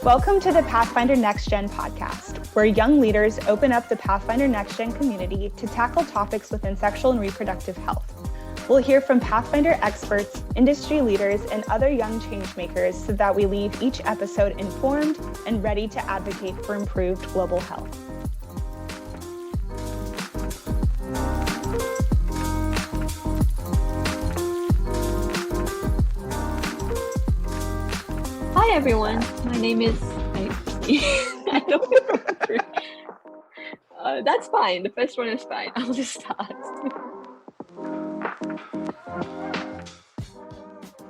Welcome to the Pathfinder Next Gen podcast, where young leaders open up the Pathfinder Next Gen community to tackle topics within sexual and reproductive health. We'll hear from Pathfinder experts, industry leaders, and other young changemakers so that we leave each episode informed and ready to advocate for improved global health. Hi everyone, my name is, I don't remember. That's fine, the first one is fine, I'll just start.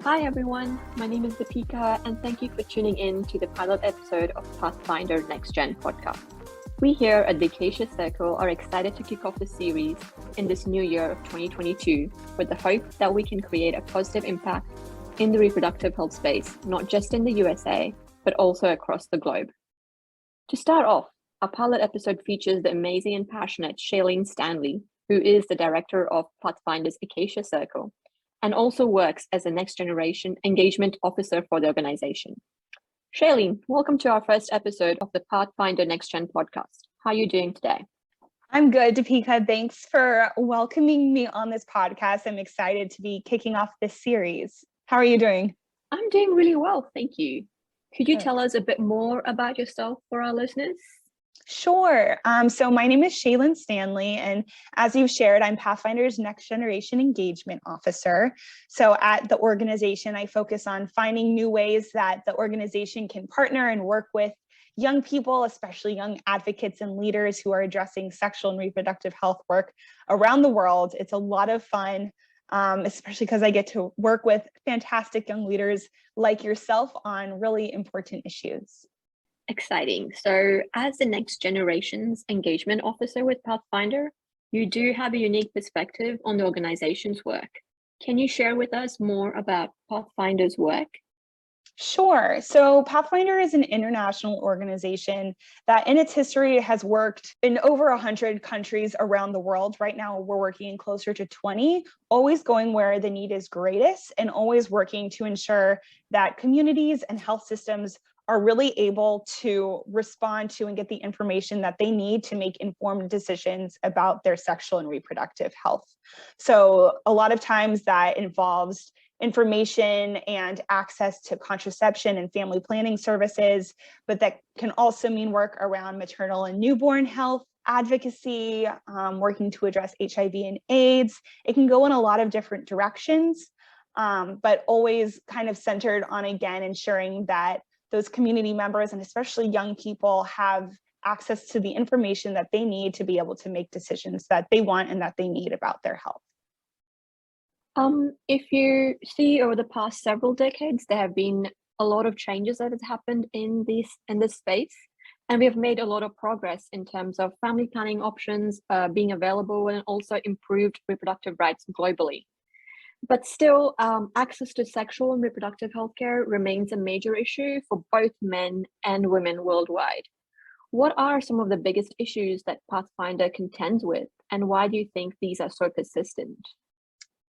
Hi everyone, my name is Deepika and thank you for tuning in to the pilot episode of Pathfinder Next Gen podcast. We here at the Acacia Circle are excited to kick off the series in this new year of 2022 with the hope that we can create a positive impact in the reproductive health space, not just in the USA, but also across the globe. To start off, our pilot episode features the amazing and passionate Shaylyn Stanley, who is the director of Pathfinder's Acacia Circle, and also works as a next generation engagement officer for the organization. Shaylyn, welcome to our first episode of the Pathfinder Next Gen podcast. How are you doing today? I'm good, Deepika. Thanks for welcoming me on this podcast. I'm excited to be kicking off this series. How are you doing? I'm doing really well, thank you. Could you tell us a bit more about yourself for our listeners? Sure. So my name is Shaylyn Stanley, and as you've shared, I'm Pathfinder's Next Generation Engagement Officer. So at the organization, I focus on finding new ways that the organization can partner and work with young people, especially young advocates and leaders who are addressing sexual and reproductive health work around the world. It's a lot of fun. Especially because I get to work with fantastic young leaders like yourself on really important issues. Exciting. So as the next generation's engagement officer with Pathfinder, you do have a unique perspective on the organization's work. Can you share with us more about Pathfinder's work? Sure. So Pathfinder is an international organization that in its history has worked in over 100 countries around the world. Right now, we're working in closer to 20, always going where the need is greatest and always working to ensure that communities and health systems are really able to respond to and get the information that they need to make informed decisions about their sexual and reproductive health. So a lot of times that involves information and access to contraception and family planning services, but that can also mean work around maternal and newborn health, advocacy, working to address HIV and AIDS. It can go in a lot of different directions, but always kind of centered on, again, ensuring that those community members and especially young people have access to the information that they need to be able to make decisions that they want and that they need about their health. If you see over the past several decades, there have been a lot of changes that have happened in this space, and we have made a lot of progress in terms of family planning options being available and also improved reproductive rights globally. But still, access to sexual and reproductive healthcare remains a major issue for both men and women worldwide. What are some of the biggest issues that Pathfinder contends with, and why do you think these are so persistent?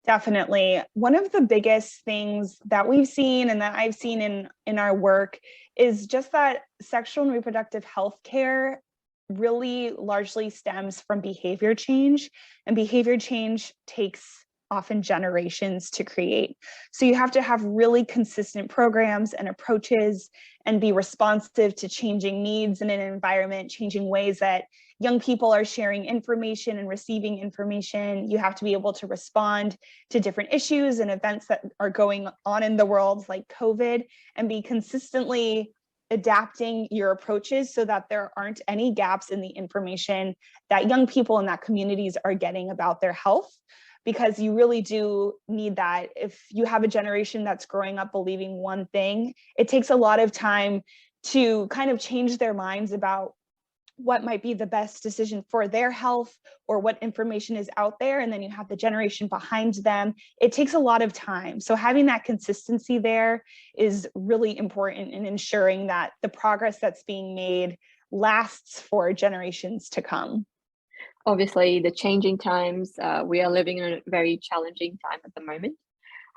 Definitely. One of the biggest things that we've seen and that I've seen in our work is just that sexual and reproductive health care really largely stems from behavior change, and behavior change takes often generations to create. So you have to have really consistent programs and approaches and be responsive to changing needs in an environment, changing ways that young people are sharing information and receiving information. You have to be able to respond to different issues and events that are going on in the world like COVID, and be consistently adapting your approaches so that there aren't any gaps in the information that young people in that communities are getting about their health. Because you really do need that. If you have a generation that's growing up believing one thing, it takes a lot of time to kind of change their minds about what might be the best decision for their health or what information is out there. And then you have the generation behind them. It takes a lot of time. So having that consistency there is really important in ensuring that the progress that's being made lasts for generations to come. Obviously, the changing times, we are living in a very challenging time at the moment.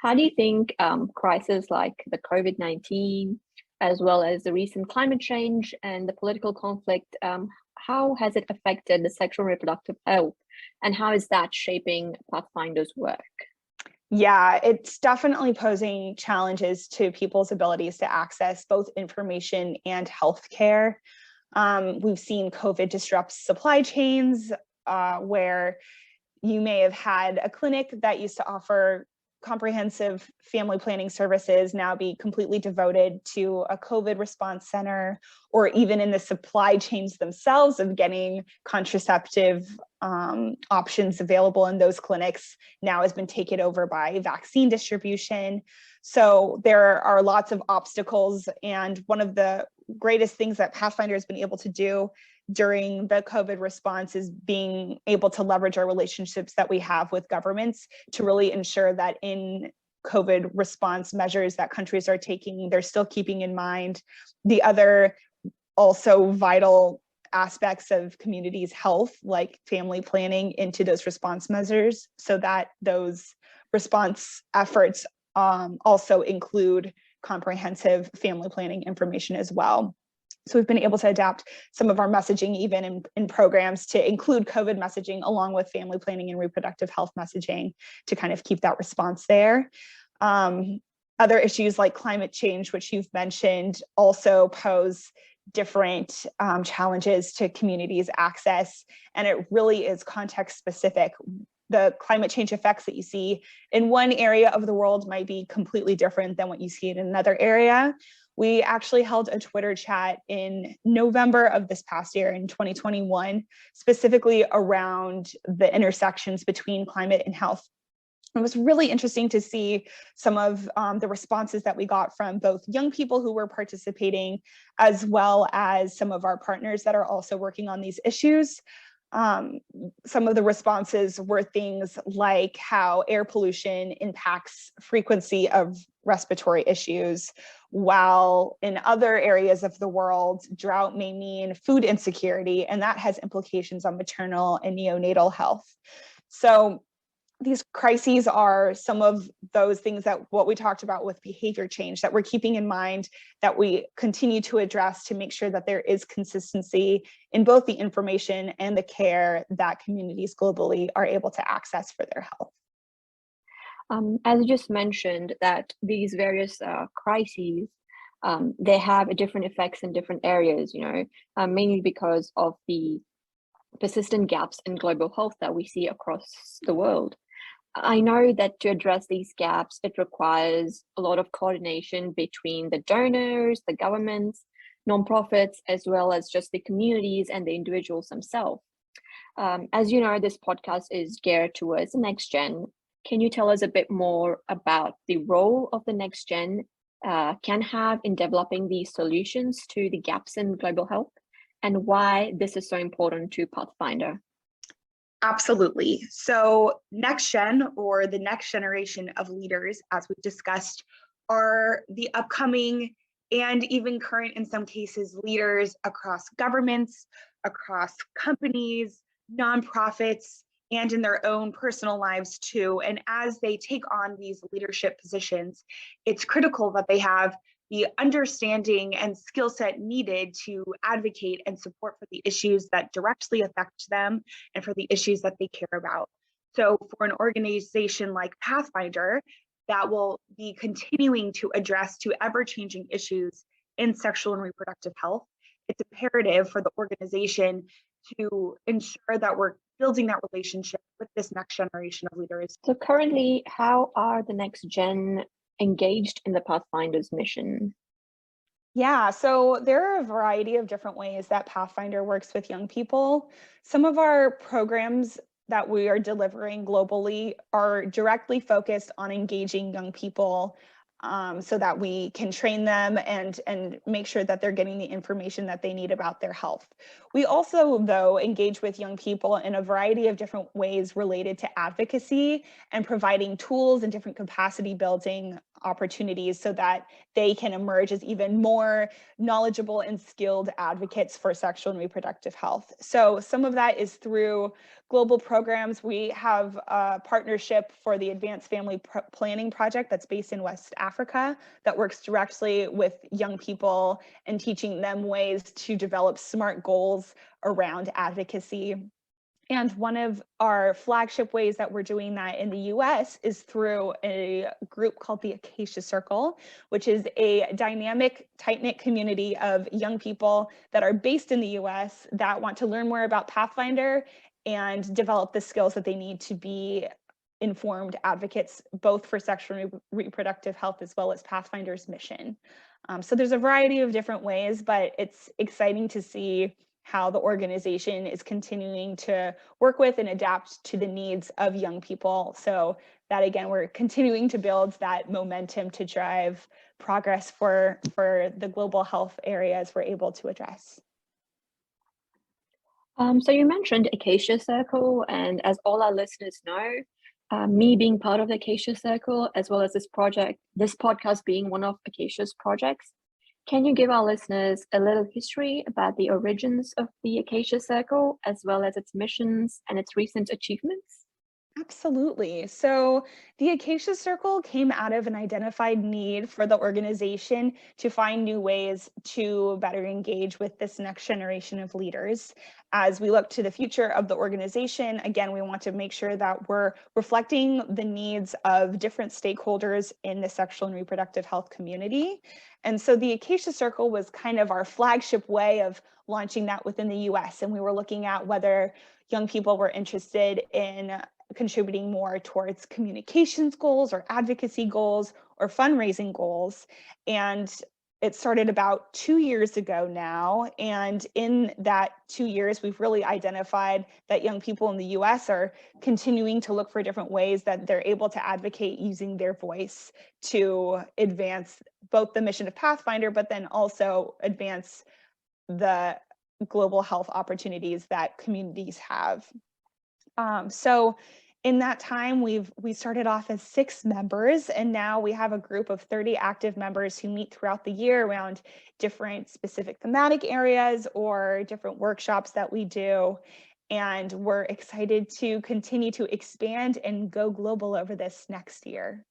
How do you think crises like the COVID-19, as well as the recent climate change and the political conflict, how has it affected the sexual and reproductive health, and how is that shaping Pathfinder's work? Yeah, it's definitely posing challenges to people's abilities to access both information and healthcare. We've seen COVID disrupt supply chains, where you may have had a clinic that used to offer comprehensive family planning services now be completely devoted to a COVID response center, or even in the supply chains themselves of getting contraceptive options available in those clinics now has been taken over by vaccine distribution. So there are lots of obstacles. And one of the greatest things that Pathfinder has been able to do during the COVID response is being able to leverage our relationships that we have with governments to really ensure that in COVID response measures that countries are taking, they're still keeping in mind the other also vital aspects of communities' health, like family planning, into those response measures, so that those response efforts also include comprehensive family planning information as well. So we've been able to adapt some of our messaging even in programs to include COVID messaging along with family planning and reproductive health messaging to kind of keep that response there. Other issues like climate change, which you've mentioned, also pose different challenges to communities' access, and it really is context specific. The climate change effects that you see in one area of the world might be completely different than what you see in another area. We actually held a Twitter chat in November of this past year in 2021, specifically around the intersections between climate and health. It was really interesting to see some of the responses that we got from both young people who were participating, as well as some of our partners that are also working on these issues. Some of the responses were things like how air pollution impacts frequency of respiratory issues, while in other areas of the world, drought may mean food insecurity, and that has implications on maternal and neonatal health. So these crises are some of those things that what we talked about with behavior change that we're keeping in mind, that we continue to address to make sure that there is consistency in both the information and the care that communities globally are able to access for their health. As you just mentioned, that these various crises, they have different effects in different areas, mainly because of the persistent gaps in global health that we see across the world. I know that to address these gaps, it requires a lot of coordination between the donors, the governments, nonprofits, as well as just the communities and the individuals themselves. As you know, this podcast is geared towards the next gen. Can you tell us a bit more about the role of the next gen can have in developing these solutions to the gaps in global health, and why this is so important to Pathfinder? Absolutely. So next gen, or the next generation of leaders, as we've discussed, are the upcoming and even current, in some cases, leaders across governments, across companies, nonprofits, and in their own personal lives too. And as they take on these leadership positions, it's critical that they have the understanding and skill set needed to advocate and support for the issues that directly affect them and for the issues that they care about. So for an organization like Pathfinder, that will be continuing to address to ever-changing issues in sexual and reproductive health, it's imperative for the organization to ensure that we're building that relationship with this next generation of leaders. So currently, how are the next gen engaged in the Pathfinder's mission? Yeah, so there are a variety of different ways that Pathfinder works with young people. Some of our programs that we are delivering globally are directly focused on engaging young people so that we can train them and make sure that they're getting the information that they need about their health. We also, though, engage with young people in a variety of different ways related to advocacy and providing tools and different capacity building opportunities so that they can emerge as even more knowledgeable and skilled advocates for sexual and reproductive health. So some of that is through global programs. We have a partnership for the Advanced Family Planning Project that's based in West Africa that works directly with young people and teaching them ways to develop smart goals around advocacy. And one of our flagship ways that we're doing that in the US is through a group called the Acacia Circle, which is a dynamic, tight-knit community of young people that are based in the US that want to learn more about Pathfinder and develop the skills that they need to be informed advocates, both for sexual and reproductive health as well as Pathfinder's mission. So there's a variety of different ways, but it's exciting to see how the organization is continuing to work with and adapt to the needs of young people. So that, again, we're continuing to build that momentum to drive progress for the global health areas we're able to address. So you mentioned Acacia Circle, and as all our listeners know, me being part of the Acacia Circle, as well as this podcast being one of Acacia's projects, can you give our listeners a little history about the origins of the Acacia Circle, as well as its missions and its recent achievements? Absolutely. So the Acacia Circle came out of an identified need for the organization to find new ways to better engage with this next generation of leaders. As we look to the future of the organization, again, we want to make sure that we're reflecting the needs of different stakeholders in the sexual and reproductive health community. And so the Acacia Circle was kind of our flagship way of launching that within the US. And we were looking at whether young people were interested in contributing more towards communications goals or advocacy goals or fundraising goals. And it started about 2 years ago now. And in that 2 years, we've really identified that young people in the US are continuing to look for different ways that they're able to advocate using their voice to advance both the mission of Pathfinder, but then also advance the global health opportunities that communities have. So in that time, we started off as 6 members, and now we have a group of 30 active members who meet throughout the year around different specific thematic areas or different workshops that we do. And we're excited to continue to expand and go global over this next year.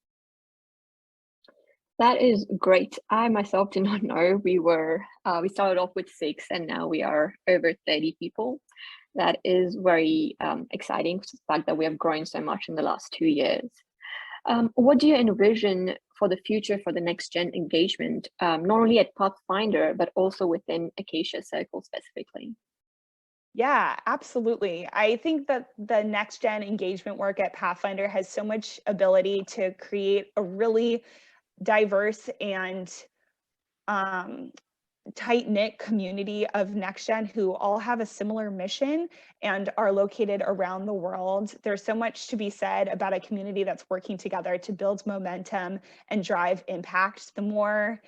That is great. I myself did not know we started off with 6 and now we are over 30 people. That is very exciting, the fact that we have grown so much in the last 2 years. What do you envision for the future for the next gen engagement, not only at Pathfinder, but also within Acacia Circle specifically? Yeah, absolutely. I think that the next gen engagement work at Pathfinder has so much ability to create a really diverse and tight-knit community of next gen who all have a similar mission and are located around the world. There's so much to be said about a community that's working together to build momentum and drive impact. The more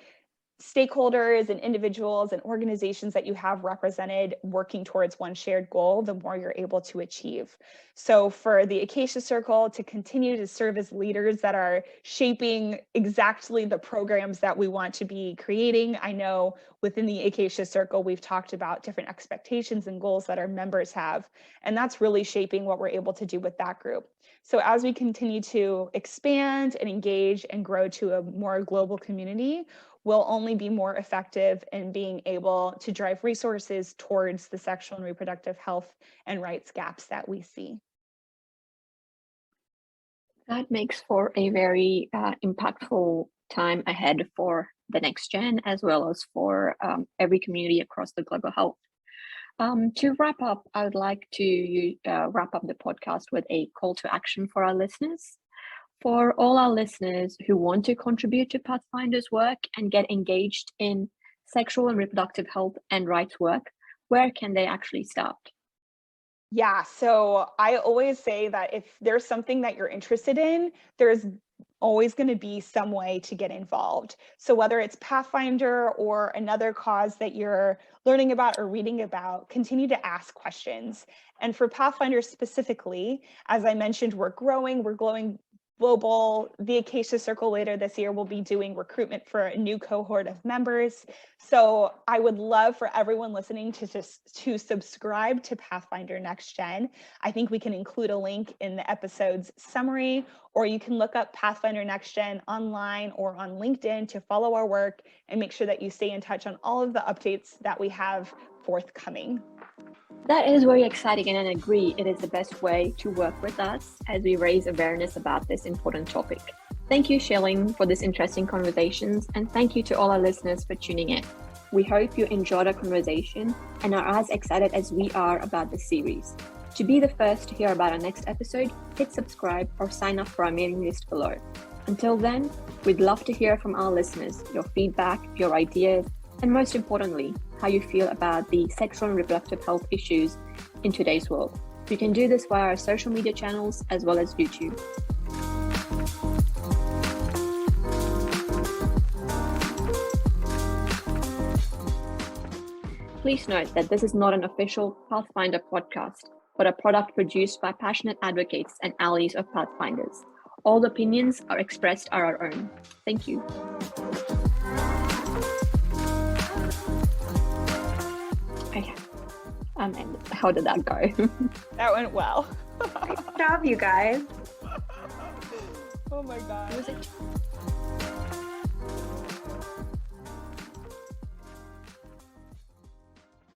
stakeholders and individuals and organizations that you have represented working towards one shared goal, the more you're able to achieve. So for the Acacia Circle to continue to serve as leaders that are shaping exactly the programs that we want to be creating. I know within the Acacia Circle, we've talked about different expectations and goals that our members have, and that's really shaping what we're able to do with that group. So as we continue to expand and engage and grow to a more global community, will only be more effective in being able to drive resources towards the sexual and reproductive health and rights gaps that we see. That makes for a very impactful time ahead for the next gen, as well as for every community across the global health. To wrap up, I would like to wrap up the podcast with a call to action for our listeners. For all our listeners who want to contribute to Pathfinder's work and get engaged in sexual and reproductive health and rights work, where can they actually start? Yeah, so I always say that if there's something that you're interested in, there's always going to be some way to get involved. So whether it's Pathfinder or another cause that you're learning about or reading about, continue to ask questions. And for Pathfinder specifically, as I mentioned, we're growing global. The Acacia Circle later this year will be doing recruitment for a new cohort of members. So I would love for everyone listening to subscribe to Pathfinder Next Gen. I think we can include a link in the episode's summary, or you can look up Pathfinder Next Gen online or on LinkedIn to follow our work and make sure that you stay in touch on all of the updates that we have forthcoming. That is very exciting, and I agree it is the best way to work with us as we raise awareness about this important topic. Thank you, Shaylyn, for this interesting conversations, and thank you to all our listeners for tuning in. We hope you enjoyed our conversation and are as excited as we are about the series. To be the first to hear about our next episode, hit subscribe or sign up for our mailing list below. Until then, we'd love to hear from our listeners, your feedback, your ideas, and most importantly, how you feel about the sexual and reproductive health issues in today's world. You can do this via our social media channels as well as YouTube. Please note that this is not an official Pathfinder podcast, but a product produced by passionate advocates and allies of Pathfinders. All opinions are expressed are our own. Thank you. And how did that go? That went well. Good job, you guys. Oh my God. Was it?